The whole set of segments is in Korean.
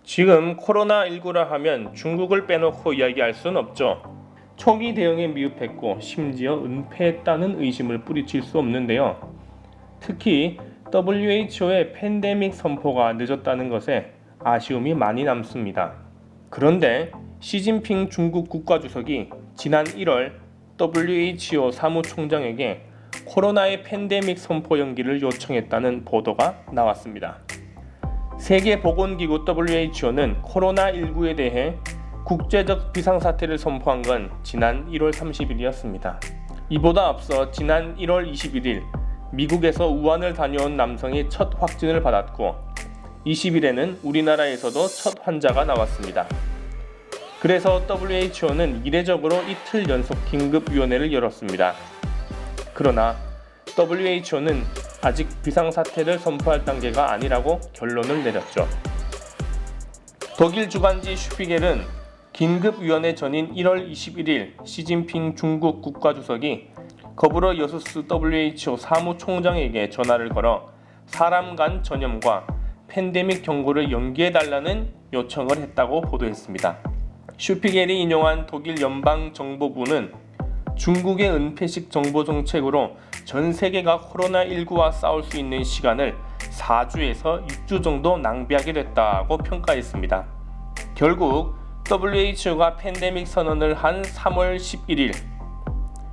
지금 코로나19라 하면 중국을 빼놓고 이야기할 순 없죠. 초기 대응에 미흡했고 심지어 은폐했다는 의심을 뿌리칠 수 없는데요. 특히 WHO의 팬데믹 선포가 늦었다는 것에 아쉬움이 많이 남습니다. 그런데 시진핑 중국 국가주석이 지난 1월 WHO 사무총장에게 코로나의 팬데믹 선포 연기를 요청했다는 보도가 나왔습니다. 세계보건기구 WHO는 코로나19에 대해 국제적 비상사태를 선포한 건 지난 1월 30일이었습니다. 이보다 앞서 지난 1월 21일 미국에서 우한을 다녀온 남성이 첫 확진을 받았고 20일에는 우리나라에서도 첫 환자가 나왔습니다. 그래서 WHO는 이례적으로 이틀 연속 긴급위원회를 열었습니다. 그러나 WHO는 아직 비상사태를 선포할 단계가 아니라고 결론을 내렸죠. 독일 주간지 슈피겔은 긴급위원회 전인 1월 21일 시진핑 중국 국가주석이 거불어 여수스 WHO 사무총장에게 전화를 걸어 사람 간 전염과 팬데믹 경고를 연기해달라는 요청을 했다고 보도했습니다. 슈피겔이 인용한 독일 연방정보부는 중국의 은폐식 정보 정책으로 전 세계가 코로나19와 싸울 수 있는 시간을 4주에서 6주 정도 낭비하게 됐다고 평가했습니다. 결국 WHO가 팬데믹 선언을 한 3월 11일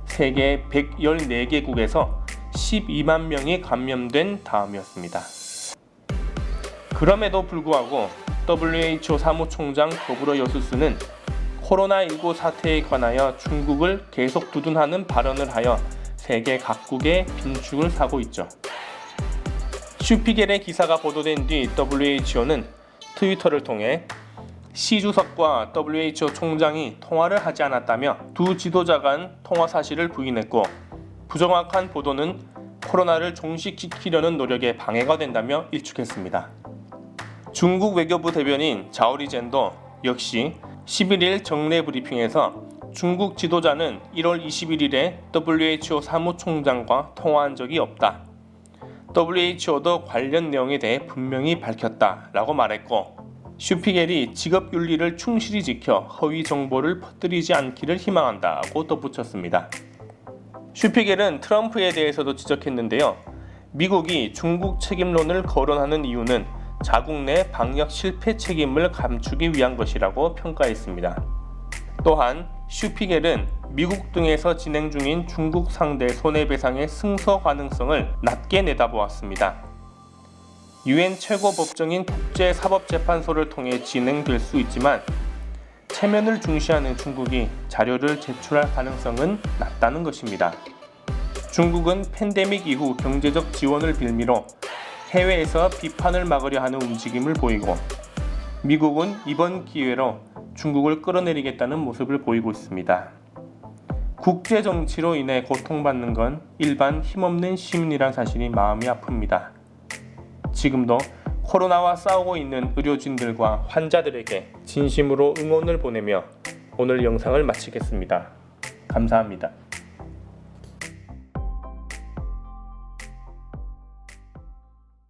세계 114개국에서 12만 명이 감염된 다음이었습니다. 그럼에도 불구하고 WHO 사무총장 거불어 여수스는 코로나19 사태에 관하여 중국을 계속 두둔하는 발언을 하여 세계 각국의 빈축을 사고 있죠. 슈피겔의 기사가 보도된 뒤 WHO는 트위터를 통해 시 주석과 WHO 총장이 통화를 하지 않았다며 두 지도자 간 통화 사실을 부인했고 부정확한 보도는 코로나를 종식시키려는 노력에 방해가 된다며 일축했습니다. 중국 외교부 대변인 자오리젠도 역시 11일 정례 브리핑에서 중국 지도자는 1월 21일에 WHO 사무총장과 통화한 적이 없다. WHO도 관련 내용에 대해 분명히 밝혔다라고 말했고 슈피겔이 직업윤리를 충실히 지켜 허위 정보를 퍼뜨리지 않기를 희망한다고 덧붙였습니다. 슈피겔은 트럼프에 대해서도 지적했는데요. 미국이 중국 책임론을 거론하는 이유는 자국 내 방역 실패 책임을 감추기 위한 것이라고 평가했습니다. 또한 슈피겔은 미국 등에서 진행 중인 중국 상대 손해배상의 승소 가능성을 낮게 내다보았습니다. 유엔 최고법정인 국제사법재판소를 통해 진행될 수 있지만 체면을 중시하는 중국이 자료를 제출할 가능성은 낮다는 것입니다. 중국은 팬데믹 이후 경제적 지원을 빌미로 해외에서 비판을 막으려 하는 움직임을 보이고 미국은 이번 기회로 중국을 끌어내리겠다는 모습을 보이고 있습니다. 국제 정치로 인해 고통받는 건 일반 힘없는 시민이란 사실이 마음이 아픕니다. 지금도 코로나와 싸우고 있는 의료진들과 환자들에게 진심으로 응원을 보내며 오늘 영상을 마치겠습니다. 감사합니다.